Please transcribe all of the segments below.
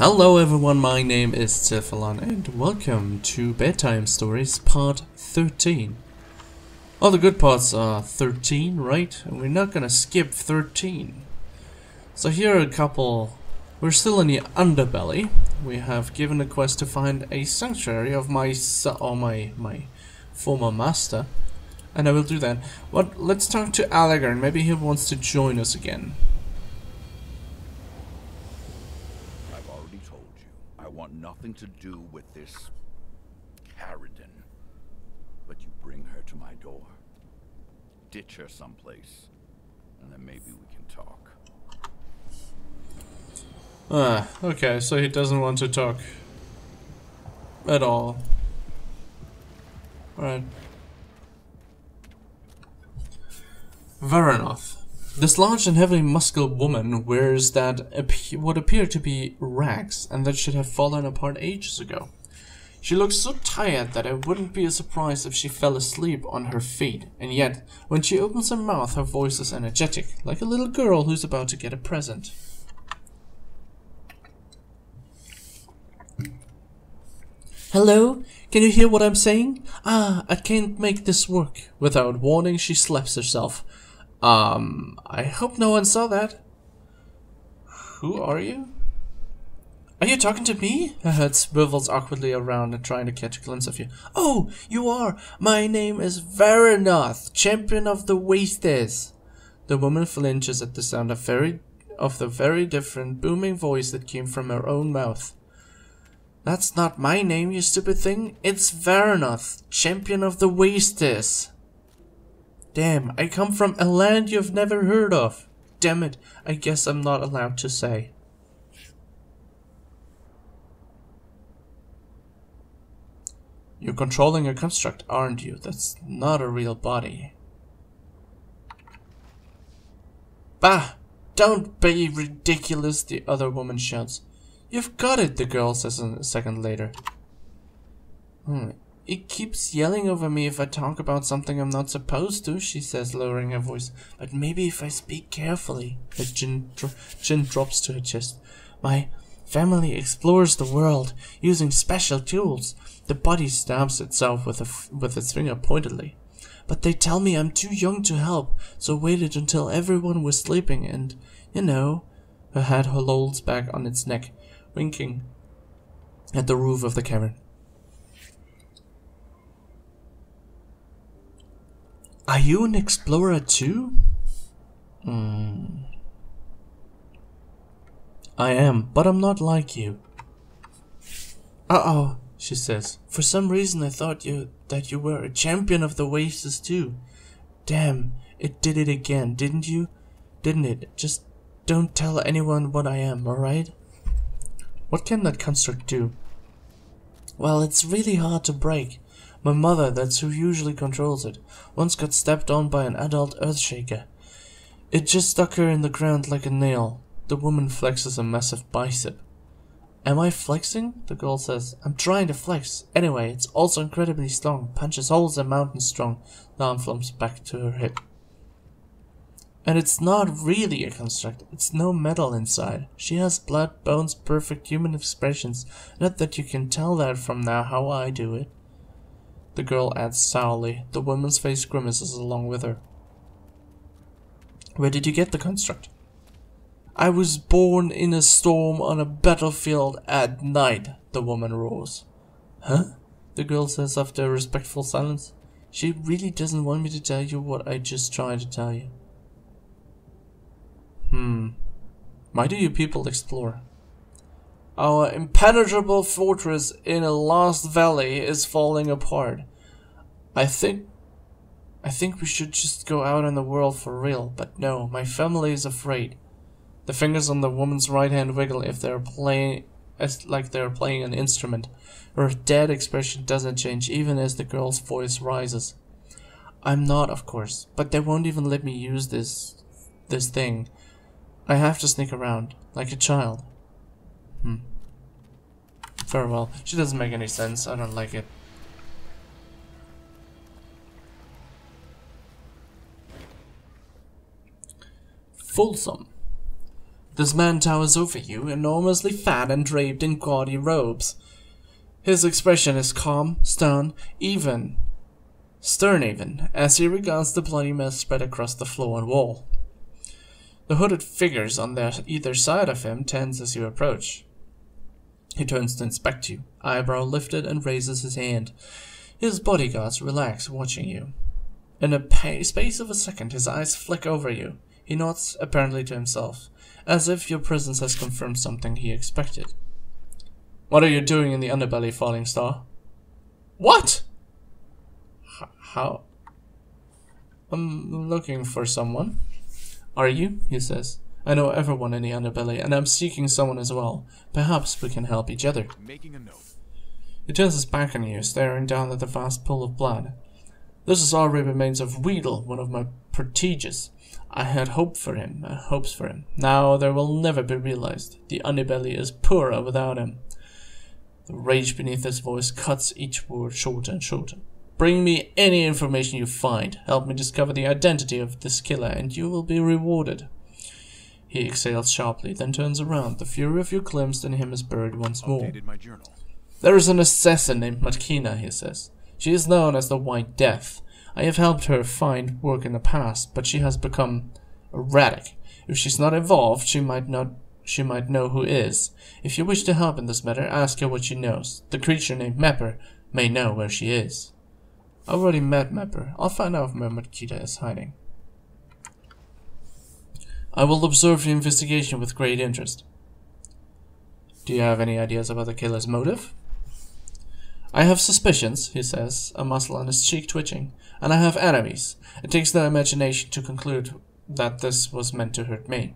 Hello everyone, my name is Cephalon and welcome to Bedtime Stories Part 13. All the good parts are 13, right? And we're not gonna skip 13. So here are a couple. We're still in the Underbelly. We have given a quest to find a sanctuary of my former master. And I will do that. But let's talk to Allegan. Maybe he wants to join us again. I want nothing to do with this Carradine, but you bring her to my door, ditch her someplace, and then maybe we can talk. Okay, so he doesn't want to talk at all. Alright. Varanoth. This large and heavily muscular woman wears what appear to be rags, and that should have fallen apart ages ago. She looks so tired that it wouldn't be a surprise if she fell asleep on her feet, and yet, when she opens her mouth, her voice is energetic, like a little girl who's about to get a present. Hello? Can you hear what I'm saying? I can't make this work. Without warning, she slaps herself. I hope no one saw that. Who are you? Are you talking to me? Her head swivels awkwardly around and trying to catch a glimpse of you. Oh, you are. My name is Varanoth, champion of the wastes. The woman flinches at the sound of the very different booming voice that came from her own mouth. That's not my name, you stupid thing. It's Varanoth, champion of the wastes. Damn, I come from a land you've never heard of. Damn it, I guess I'm not allowed to say. You're controlling a construct, aren't you? That's not a real body. Bah! Don't be ridiculous, the other woman shouts. You've got it, the girl says a second later. It keeps yelling over me if I talk about something I'm not supposed to, she says, lowering her voice. But maybe if I speak carefully. Her chin drops to her chest. My family explores the world using special tools. The body stabs itself with its finger pointedly. But they tell me I'm too young to help, so waited until everyone was sleeping and, you know. Her head lolls back on its neck, winking at the roof of the cavern. Are you an explorer too? I am, but I'm not like you. Uh-oh, she says. For some reason I thought that you were a champion of the wastes too. Damn, it did it again, didn't you? Didn't it? Just don't tell anyone what I am, alright? What can that construct do? Well, it's really hard to break. My mother, that's who usually controls it, once got stepped on by an adult earthshaker. It just stuck her in the ground like a nail. The woman flexes a massive bicep. Am I flexing? The girl says. I'm trying to flex. Anyway, it's also incredibly strong. Punches holes and mountains strong. The arm flumps back to her hip. And it's not really a construct. It's no metal inside. She has blood, bones, perfect human expressions. Not that you can tell that from now how I do it. The girl adds sourly. The woman's face grimaces along with her. Where did you get the construct? I was born in a storm on a battlefield at night, the woman roars. Huh? The girl says after a respectful silence. She really doesn't want me to tell you what I just tried to tell you. Why do you people explore? Our impenetrable fortress in a lost valley is falling apart. I think we should just go out in the world for real, but no, my family is afraid. The fingers on the woman's right hand wiggle if they're playing an instrument. Her dead expression doesn't change even as the girl's voice rises. I'm not, of course, but they won't even let me use this thing. I have to sneak around, like a child. Very well. She doesn't make any sense. I don't like it. Fulsome. This man towers over you, enormously fat and draped in gaudy robes. His expression is calm, stern even, as he regards the bloody mess spread across the floor and wall. The hooded figures on either side of him tense as you approach. He turns to inspect you, eyebrow lifted, and raises his hand. His bodyguards relax, watching you. In a space of a second, his eyes flick over you. He nods, apparently to himself, as if your presence has confirmed something he expected. What are you doing in the Underbelly, Falling Star? What? How? I'm looking for someone. Are you? He says. I know everyone in the Underbelly, and I'm seeking someone as well. Perhaps we can help each other. Making a note. He turns his back on you, staring down at the vast pool of blood. This is all the remains of Weedle, one of my proteges. I had hopes for him. Now they will never be realized. The Underbelly is poorer without him. The rage beneath his voice cuts each word shorter and shorter. Bring me any information you find. Help me discover the identity of this killer, and you will be rewarded. He exhales sharply, then turns around. The fury of your glimpse in him is buried once more. Updated my journal. There is an assassin named Matkina, he says. She is known as the White Death. I have helped her find work in the past, but she has become erratic. If she's not involved, she might know who is. If you wish to help in this matter, ask her what she knows. The creature named Mapper may know where she is. I already met Mapper. I'll find out where Matkina is hiding. I will observe the investigation with great interest. Do you have any ideas about the killer's motive? I have suspicions, he says, a muscle on his cheek twitching, and I have enemies. It takes no imagination to conclude that this was meant to hurt me.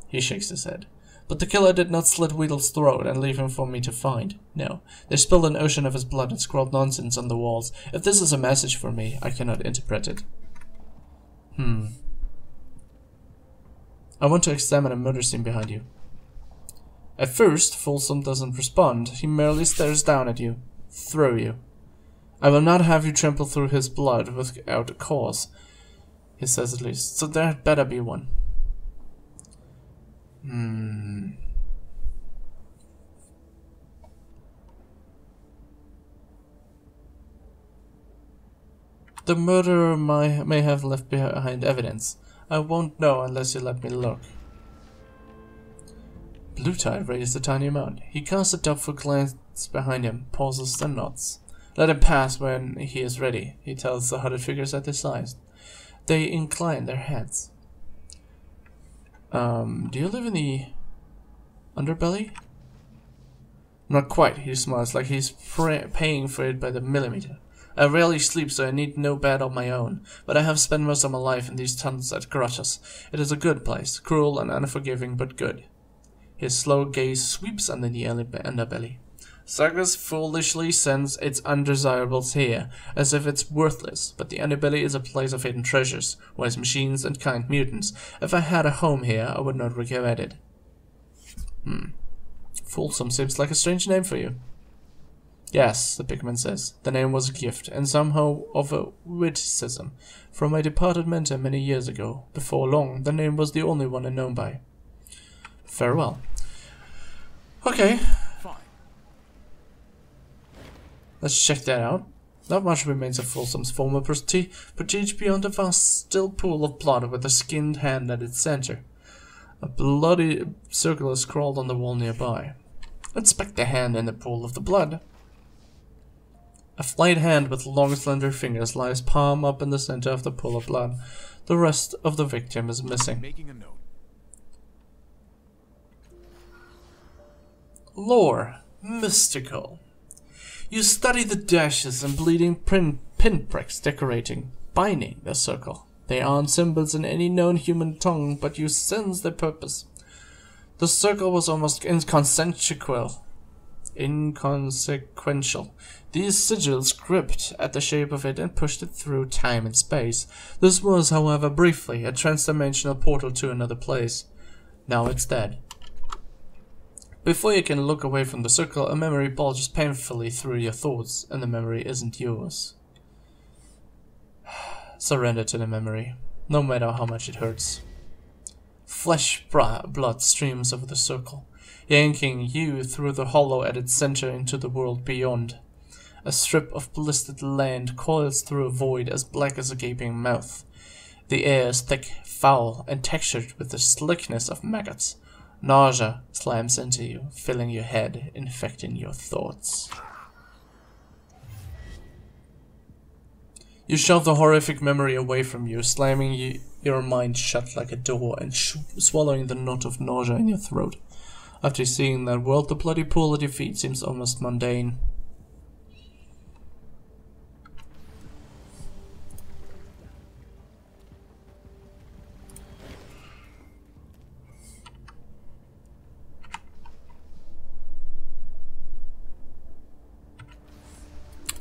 He shakes his head. But the killer did not slit Weedle's throat and leave him for me to find. No, they spilled an ocean of his blood and scrawled nonsense on the walls. If this is a message for me, I cannot interpret it. I want to examine a murder scene behind you. At first, Folsom doesn't respond. He merely stares down at you. Through you. I will not have you trample through his blood without a cause, he says at least, so there had better be one. The murderer may have left behind evidence. I won't know unless you let me look. Blue Tide raised a tiny amount. He casts a doubtful glance behind him, pauses, then nods. Let him pass when he is ready, he tells the hooded figures at his side. They incline their heads. Do you live in the Underbelly? Not quite, he smiles like he's paying for it by the millimeter. I rarely sleep, so I need no bed of my own, but I have spent most of my life in these tunnels at Grottas. It is a good place, cruel and unforgiving, but good. His slow gaze sweeps under the Underbelly. Sagas foolishly sends its undesirables here, as if it's worthless, but the Underbelly is a place of hidden treasures, wise machines, and kind mutants. If I had a home here, I would not regret it. Folsom seems like a strange name for you. Yes, the pigman says. The name was a gift, and somehow of a witticism, from my departed mentor many years ago. Before long, the name was the only one I known by. Farewell. Okay. Fine. Let's check that out. Not much remains of Folsom's former prestige beyond a vast still pool of blood with a skinned hand at its center. A bloody circle is scrawled on the wall nearby. Inspect the hand in the pool of the blood. A flayed hand with long slender fingers lies palm up in the center of the pool of blood. The rest of the victim is missing. Making a note. Lore. Mystical. You study the dashes and bleeding pinpricks decorating, binding the circle. They aren't symbols in any known human tongue, but you sense their purpose. The circle was almost inconsequential. These sigils gripped at the shape of it and pushed it through time and space. This was, however, briefly a transdimensional portal to another place. Now it's dead. Before you can look away from the circle, a memory bulges painfully through your thoughts, and the memory isn't yours. Surrender to the memory, no matter how much it hurts. blood streams over the circle, yanking you through the hollow at its center into the world beyond. A strip of blistered land coils through a void as black as a gaping mouth. The air is thick, foul, and textured with the slickness of maggots. Nausea slams into you, filling your head, infecting your thoughts. You shove the horrific memory away from you, slamming your mind shut like a door and swallowing the knot of nausea in your throat. After seeing that world, the bloody pool at your feet seems almost mundane.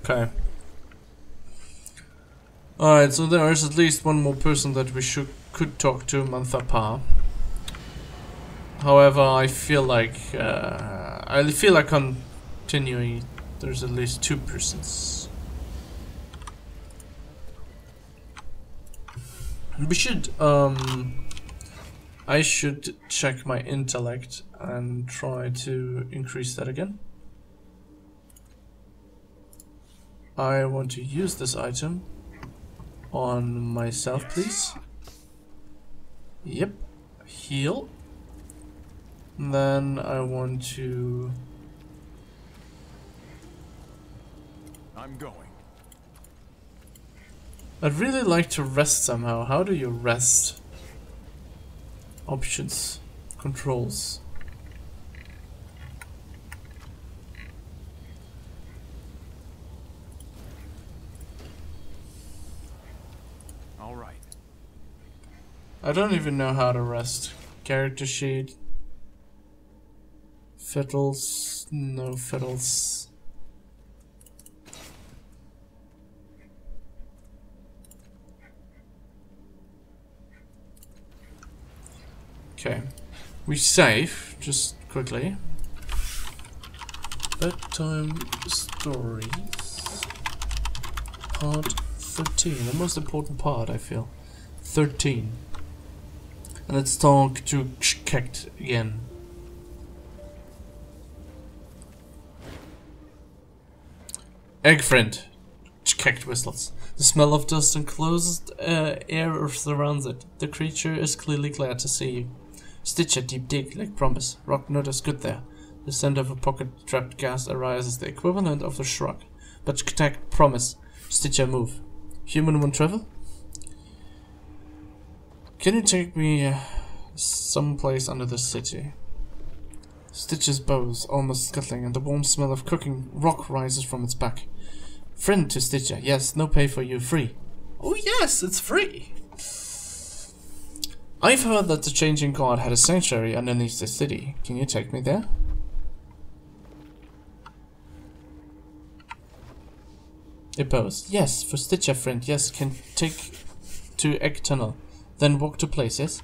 Okay. Alright, so there is at least one more person that we could talk to, Manthapa. However, I feel like continuing. There's at least 2 persons. We should I should check my intellect and try to increase that again. I want to use this item on myself, please. Yep. Heal. And then I want to... I'm going. I'd really like to rest somehow. How do you rest? Options. Controls. I don't even know how to rest. Character sheet. Fiddles. No fiddles. Okay. We save, just quickly. Bedtime Stories. Part 13. The most important part, I feel. 13. And let's talk to Kekt again. Egg friend. Kekt whistles. The smell of dust and closed air surrounds it. The creature is clearly glad to see you. Stitch a deep dig, like promise. Rock notice good there. The scent of a pocket-trapped gas arises, the equivalent of a shrug. But Kekt promise. Stitcher move. Human won't travel? Can you take me someplace under the city? Stitch's bows almost scuttling, and the warm smell of cooking rock rises from its back. Friend to Stitcher, yes, no pay for you, free. Oh yes, it's free! I've heard that the Changing God had a sanctuary underneath the city. Can you take me there? It bows. Yes, for Stitcher, friend, yes, can take to Egg Tunnel. Then walk to place, yes?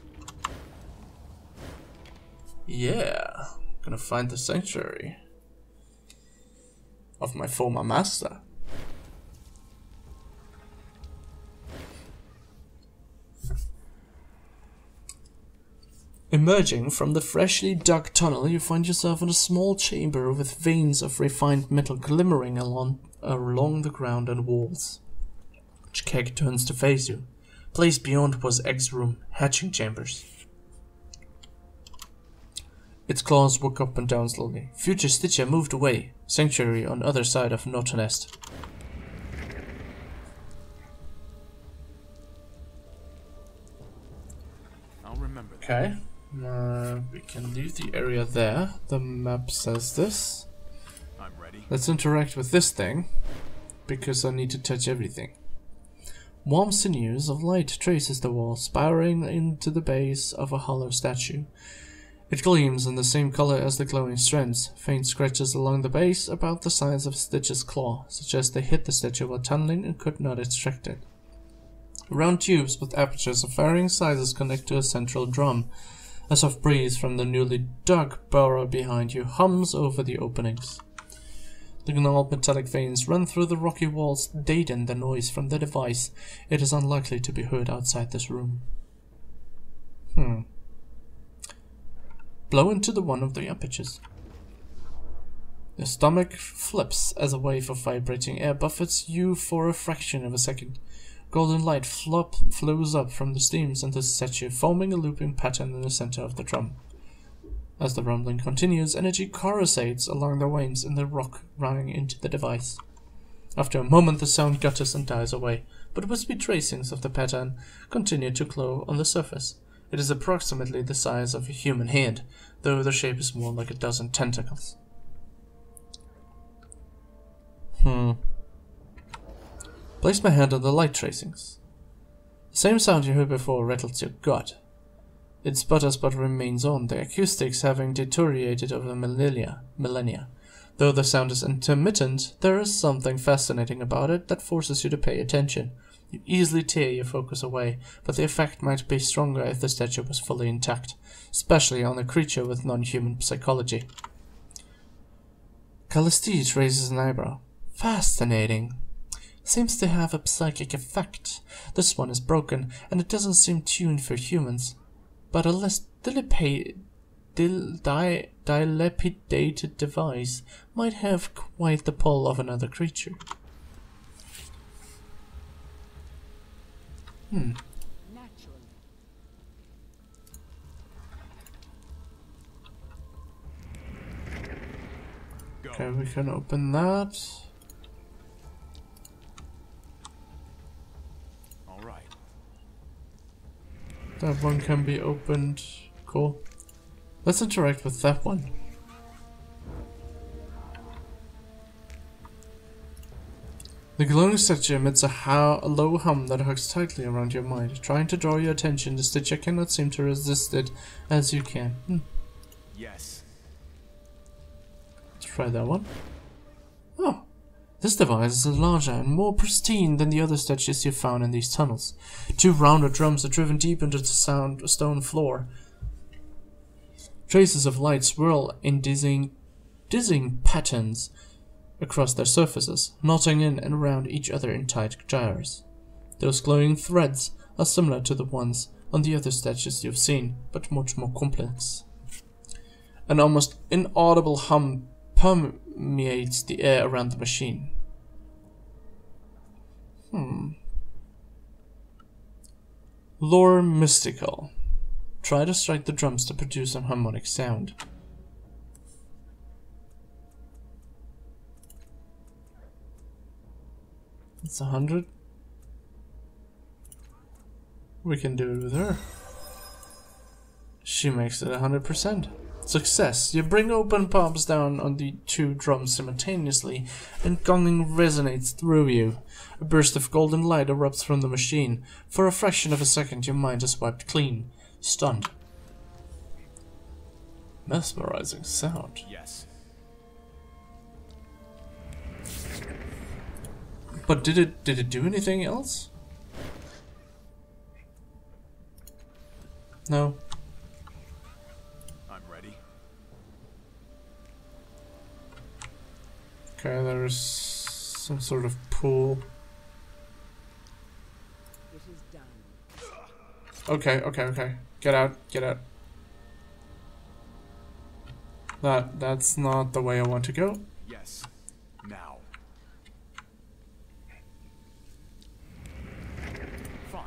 Yeah, gonna find the sanctuary of my former master. Emerging from the freshly dug tunnel, you find yourself in a small chamber with veins of refined metal glimmering along the ground and walls. Kekt turns to face you. Place beyond was Egg's room, hatching chambers. Its claws walk up and down slowly. Future Stitcher moved away. Sanctuary on other side of Nortonest. I'll remember that. Okay. We can leave the area there. The map says this. I'm ready. Let's interact with this thing, because I need to touch everything. Warm sinews of light traces the wall, spiraling into the base of a hollow statue. It gleams in the same color as the glowing strands. Faint scratches along the base, about the size of Stitch's claw, suggest they hit the statue while tunneling and could not extract it. Round tubes with apertures of varying sizes connect to a central drum. A soft breeze from the newly dug burrow behind you hums over the openings. The gnarled metallic veins run through the rocky walls, deaden the noise from the device. It is unlikely to be heard outside this room. blow into the one of the apertures. Your stomach flips as a wave of vibrating air buffets you for a fraction of a second. Golden light flows up from the steams and sets you foaming a looping pattern in the center of the drum. As the rumbling continues, energy coruscates along the veins in the rock running into the device. After a moment the sound gutters and dies away, but wispy tracings of the pattern continue to glow on the surface. It is approximately the size of a human hand, though the shape is more like a dozen tentacles. Place my hand on the light tracings. The same sound you heard before rattles your gut. It sputters but remains on, the acoustics having deteriorated over millennia. Though the sound is intermittent, there is something fascinating about it that forces you to pay attention. You easily tear your focus away, but the effect might be stronger if the statue was fully intact, especially on a creature with non-human psychology. Callistide raises an eyebrow. Fascinating. Seems to have a psychic effect. This one is broken, and it doesn't seem tuned for humans. But a less dilapidated device might have quite the pull of another creature. Okay, we can open that. All right. That one can be opened. Cool. Let's interact with that one. The glowing statue emits a low hum that hugs tightly around your mind, trying to draw your attention. The statue cannot seem to resist it as you can. Yes. Let's try that one. Oh, this device is larger and more pristine than the other statues you found in these tunnels. 2 rounded drums are driven deep into the stone floor. Traces of light swirl in dizzying patterns across their surfaces, knotting in and around each other in tight gyres. Those glowing threads are similar to the ones on the other statues you've seen, but much more complex. An almost inaudible hum permeates the air around the machine. Lore mystical. Try to strike the drums to produce a harmonic sound. It's 100. We can do it with her. She makes it 100%. Success. You bring open palms down on the 2 drums simultaneously, and gonging resonates through you. A burst of golden light erupts from the machine. For a fraction of a second, your mind is wiped clean. Stunned. Mesmerizing sound. Yes. But did it do anything else? No. I'm ready. Okay, there's some sort of pool. It is done. Okay. Get out. That's not the way I want to go. Yes. Now. Fine.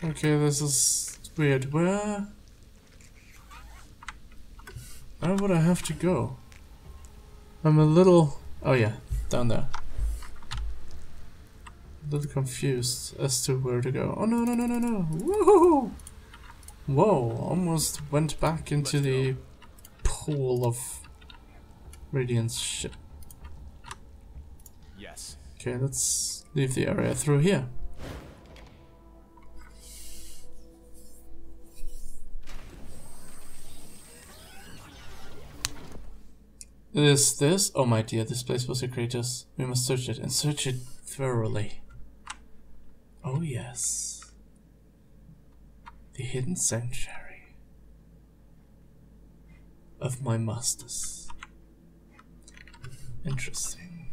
Okay, this is weird. Where would I have to go? I'm a little... Oh yeah, down there. A little confused as to where to go. Oh no. Woohoo! Whoa, almost went back into the pool of radiance shit. Yes. Okay, let's leave the area through here. Is this? Oh my dear, this place was secretus. We must search it, and search it thoroughly. Oh yes. The hidden sanctuary of my masters. Interesting.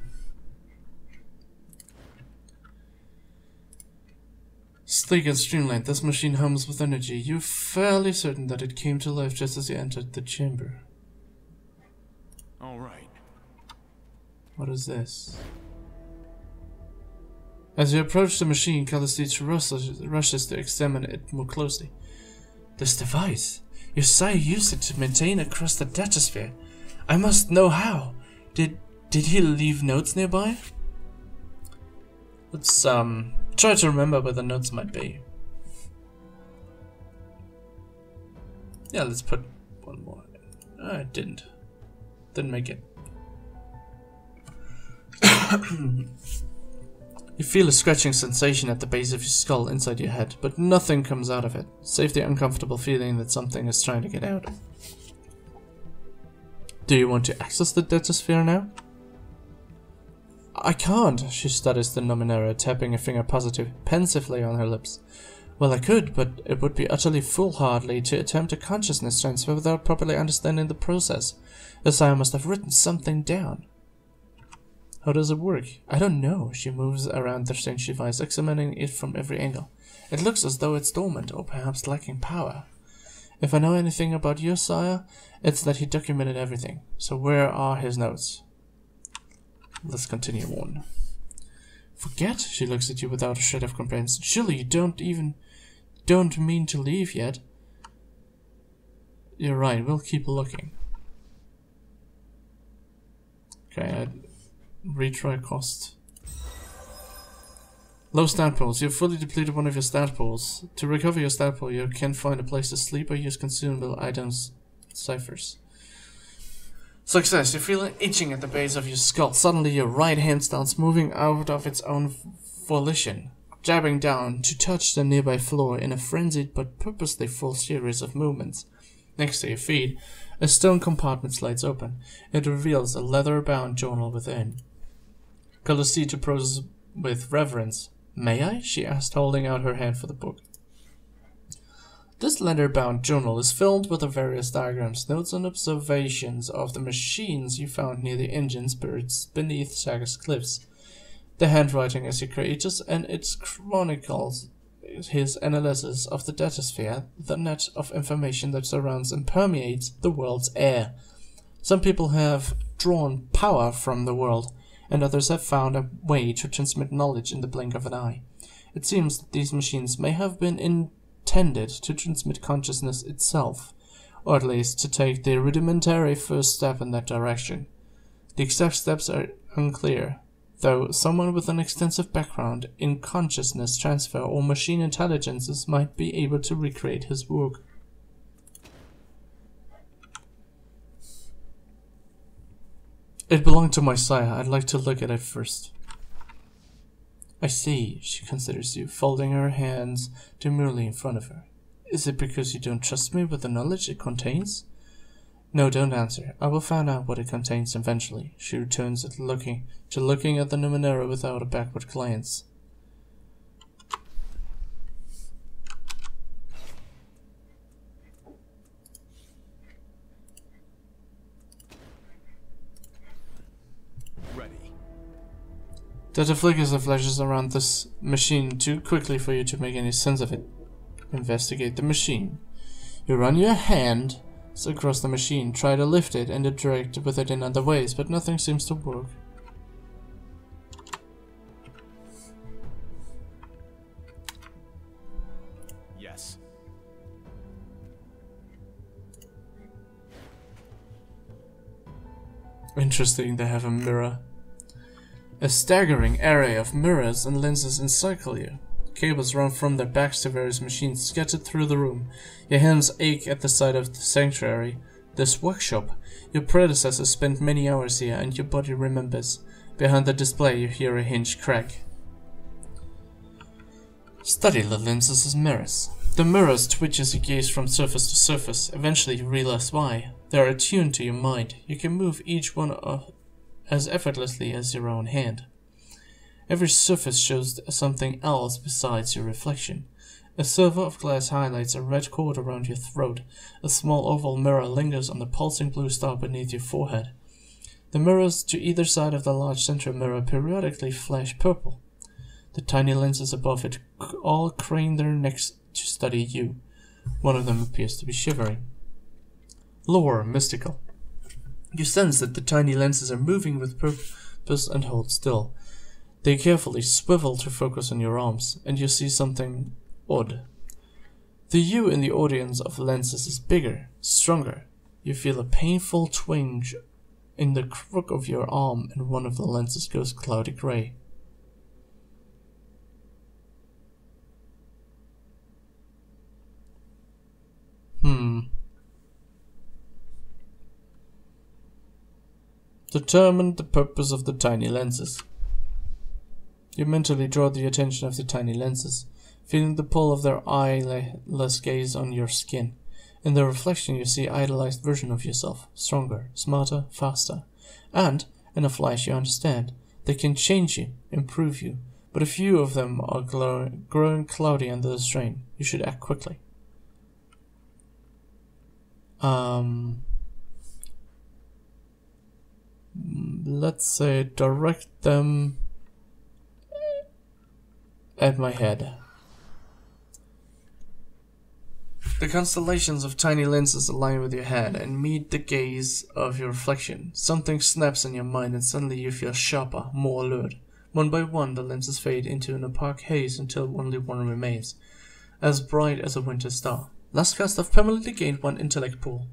Sleek and streamlined, this machine hums with energy. You're fairly certain that it came to life just as you entered the chamber. All right. What is this? As you approach the machine, Callistine rushes to examine it more closely. This device! Your sire used it to maintain across the DataSphere. I must know how. Did he leave notes nearby? Let's try to remember where the notes might be. Yeah, let's put one more in. I didn't make it. You feel a scratching sensation at the base of your skull inside your head, but nothing comes out of it, save the uncomfortable feeling that something is trying to get out. Do you want to access the DataSphere now? I can't, she studies the Numenera, tapping a finger pensively on her lips. Well, I could, but it would be utterly foolhardy to attempt a consciousness transfer without properly understanding the process. The sire must have written something down. How does it work? I don't know. She moves around the strange device, examining it from every angle. It looks as though it's dormant, or perhaps lacking power. If I know anything about your sire, it's that he documented everything. So where are his notes? Let's continue on. Forget? She looks at you without a shred of comprehension. Surely you don't mean to leave yet. You're right, we'll keep looking. Okay, retry cost. Low stat pools. You've fully depleted one of your stat pools. To recover your stat pool, you can find a place to sleep or use consumable items ciphers. Success. You feel an itching at the base of your skull. Suddenly your right hand starts moving out of its own volition, jabbing down to touch the nearby floor in a frenzied but purposely full series of movements. Next to your feet, a stone compartment slides open. It reveals a leather-bound journal within. Callistine approaches with reverence. May I? She asked, holding out her hand for the book. This leather-bound journal is filled with the various diagrams, notes, and observations of the machines you found near the engines buried beneath Saga's cliffs. The handwriting is courageous, and it chronicles his analysis of the DataSphere, the net of information that surrounds and permeates the world's air. Some people have drawn power from the world, and others have found a way to transmit knowledge in the blink of an eye. It seems that these machines may have been intended to transmit consciousness itself, or at least to take the rudimentary first step in that direction. The exact steps are unclear, though someone with an extensive background in consciousness transfer or machine intelligences might be able to recreate his work. It belonged to my sire. I'd like to look at it first. I see, she considers you, folding her hands demurely in front of her. Is it because you don't trust me with the knowledge it contains? No, don't answer. I will find out what it contains eventually. She returns to looking at the Numenera without a backward glance. Data flickers and flashes around this machine too quickly for you to make any sense of it. Investigate the machine. You run your hand across the machine, try to lift it and interact with it in other ways, but nothing seems to work. Yes. Interesting, they have a mirror. A staggering array of mirrors and lenses encircle you. Cables run from their backs to various machines scattered through the room. Your hands ache at the sight of the sanctuary. This workshop. Your predecessor spent many hours here, and your body remembers. Behind the display you hear a hinge crack. Study the lenses as mirrors. The mirrors twitch as you gaze from surface to surface. Eventually you realize why. They are attuned to your mind. You can move each one as effortlessly as your own hand. Every surface shows something else besides your reflection. A silver of glass highlights a red cord around your throat. A small oval mirror lingers on the pulsing blue star beneath your forehead. The mirrors to either side of the large central mirror periodically flash purple. The tiny lenses above it all crane their necks to study you. One of them appears to be shivering. Lore, mystical. You sense that the tiny lenses are moving with purpose and hold still. They carefully swivel to focus on your arms, and you see something odd. The you in the audience of lenses is bigger, stronger. You feel a painful twinge in the crook of your arm, and one of the lenses goes cloudy gray. Determine the purpose of the tiny lenses. You mentally draw the attention of the tiny lenses, feeling the pull of their eyeless gaze on your skin. In the reflection you see an idealized version of yourself, stronger, smarter, faster. And, in a flash you understand, they can change you, improve you, but a few of them are growing cloudy under the strain. You should act quickly. Let's say direct them at my head. The constellations of tiny lenses align with your head and meet the gaze of your reflection. Something snaps in your mind and suddenly you feel sharper, more alert. One by one the lenses fade into an opaque haze until only one remains, as bright as a winter star. Last cast have permanently gained 1 intellect pool.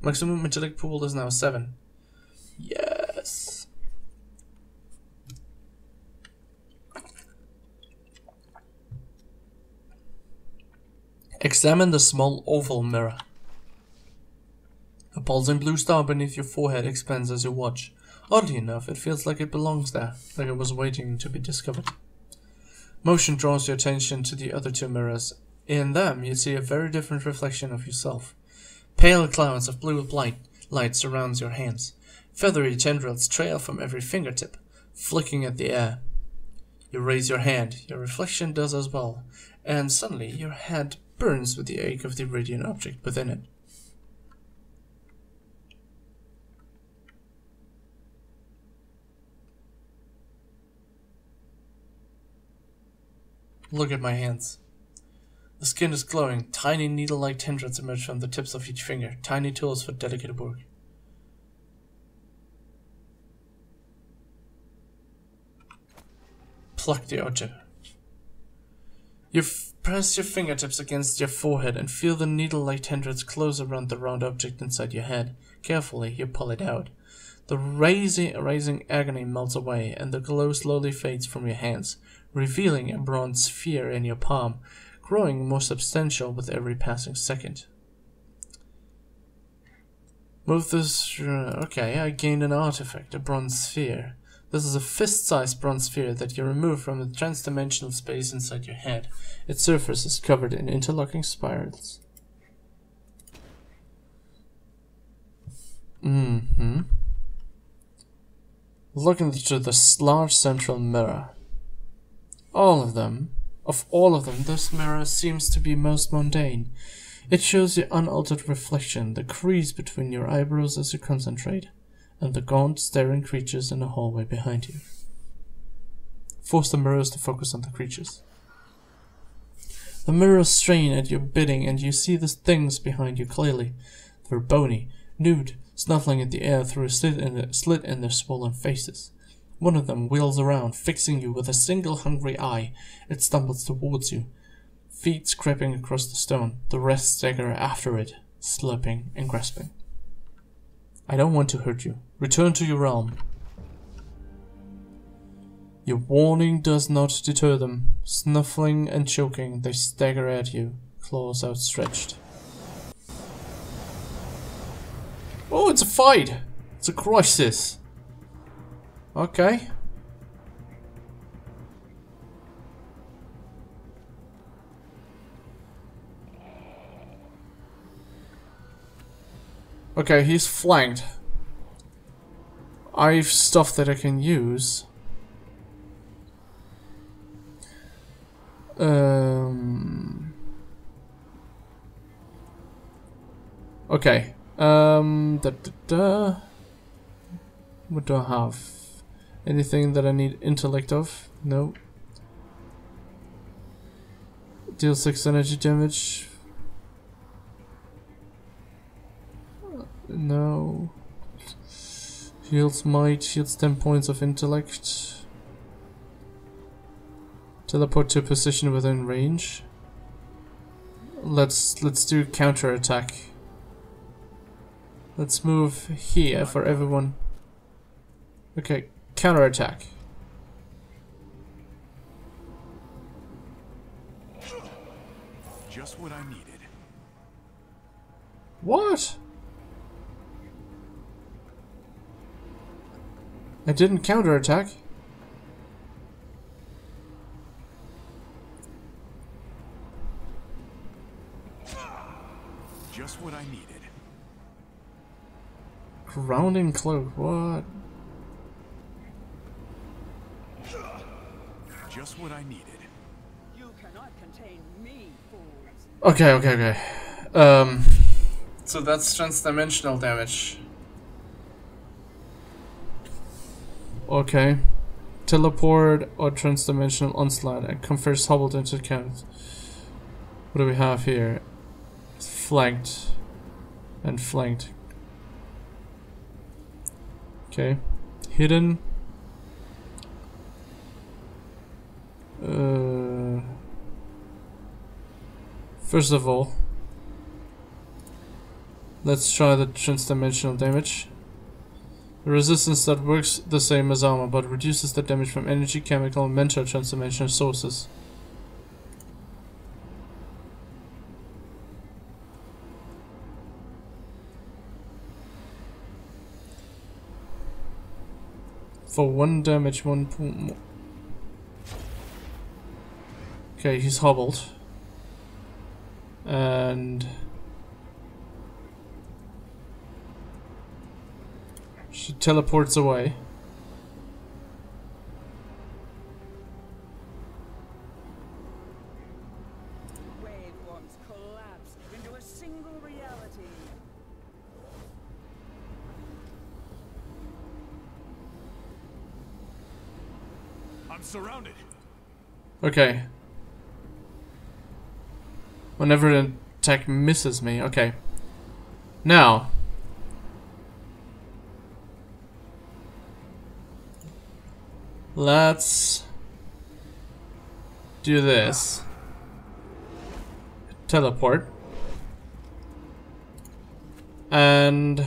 Maximum intellect pool is now 7. Yes. Examine the small oval mirror. A pulsing blue star beneath your forehead expands as you watch. Oddly enough, it feels like it belongs there, like it was waiting to be discovered. Motion draws your attention to the other 2 mirrors. In them, you see a very different reflection of yourself. Pale clouds of blue light surrounds your hands. Feathery tendrils trail from every fingertip, flicking at the air. You raise your hand, your reflection does as well, and suddenly your hand burns with the ache of the radiant object within it. Look at my hands. The skin is glowing. Tiny needle-like tendrils emerge from the tips of each finger. Tiny tools for delicate work. Pluck the object. You press your fingertips against your forehead and feel the needle-like tendrils close around the round object inside your head. Carefully, you pull it out. The raising agony melts away, and the glow slowly fades from your hands, revealing a bronze sphere in your palm, growing more substantial with every passing second. Move this... okay, I gained an artifact, a bronze sphere. This is a fist-sized bronze sphere that you remove from the trans-dimensional space inside your head. Its surface is covered in interlocking spirals. Look into this large central mirror. Of all of them, this mirror seems to be most mundane. It shows the unaltered reflection, the crease between your eyebrows as you concentrate, and the gaunt, staring creatures in the hallway behind you. Force the mirrors to focus on the creatures. The mirrors strain at your bidding, and you see the things behind you clearly. They're bony, nude, snuffling at the air through a slit in their swollen faces. One of them wheels around, fixing you with a single hungry eye. It stumbles towards you, feet scraping across the stone. The rest stagger after it, slurping and grasping. I don't want to hurt you. Return to your realm. Your warning does not deter them. Snuffling and choking, they stagger at you, claws outstretched. Oh, it's a fight! It's a crisis! Okay. Okay, he's flanked. I've stuff that I can use. Okay. What do I have? Anything that I need intellect of? No. Deal 6 energy damage. No. Heals might, heals 10 points of intellect. Teleport to a position within range. Let's do counter attack. Let's move here for everyone. Okay, counter attack. Just what I needed. What? I didn't counter attack. Just what I needed. Grounding cloak, what? Just what I needed. You cannot contain me, fools. Okay. So that's transdimensional damage. Okay. Teleport or transdimensional onslaught and confers hobbled into account. What do we have here? Flanked and flanked. Okay. Hidden. First of all, let's try the transdimensional damage. A resistance that works the same as armor, but reduces the damage from energy, chemical, and mental transdimensional sources. For 1 damage, 1 point more. Okay, he's hobbled. And she teleports away. Waveforms collapse into a single reality. I'm surrounded. Okay. Whenever an attack misses me, okay. Now. Let's do this. Teleport. And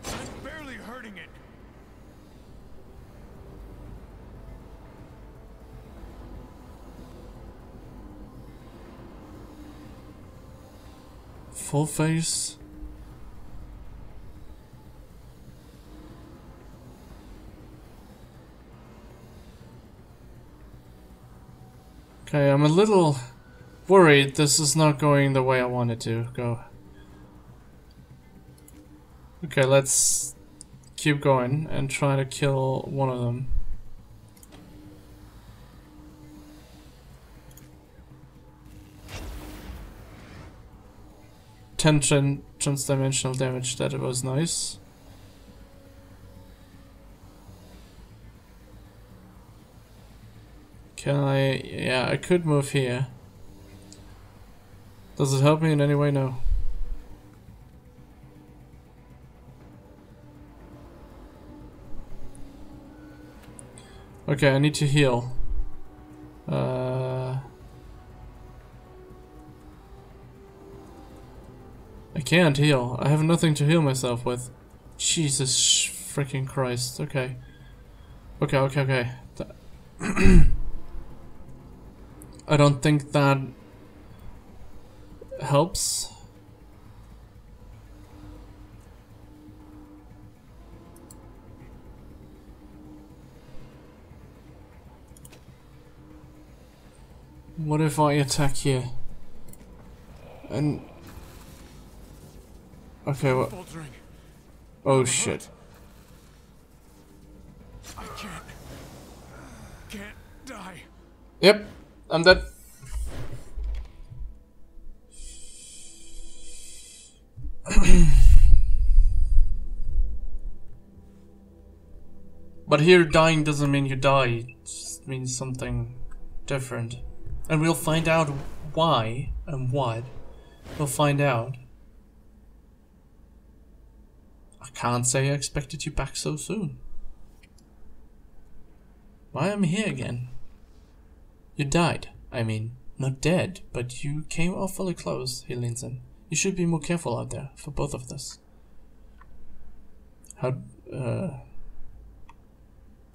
I'm barely hurting it. full face. Okay, I'm a little worried this is not going the way I want it to go. Okay, let's keep going and try to kill one of them. Transdimensional damage, that was nice. Can I... yeah, I could move here. Does it help me in any way? No. Okay, I need to heal. I can't heal. I have nothing to heal myself with. Jesus freaking Christ. Okay. Okay. I don't think that helps. What if I attack here? And okay, what? Oh shit. I can't die. Yep, I'm dead. But here, dying doesn't mean you die. It just means something different. And we'll find out why and what. We'll find out. I can't say I expected you back so soon. Why am I here again? You died. I mean, not dead, but you came awfully close, he leans in. You should be more careful out there, for both of us. How,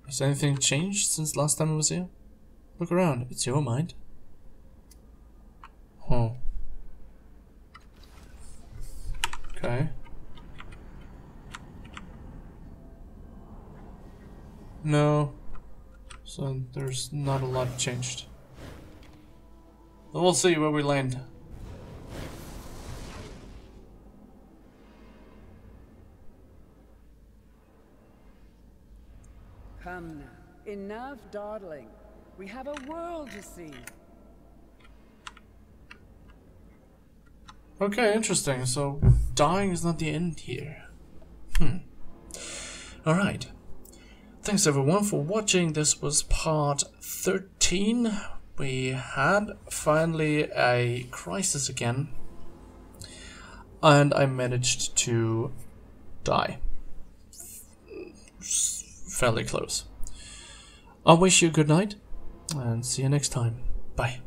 has anything changed since last time I was here? Look around, it's your mind. Huh. Okay. No. So there's not a lot changed. But we'll see where we land. Come now. Enough dawdling. We have a world to see. Okay, interesting. So dying is not the end here. Alright. Thanks everyone for watching. This was part 13. We had finally a crisis again. And I managed to die. Fairly close. I wish you a good night and see you next time. Bye.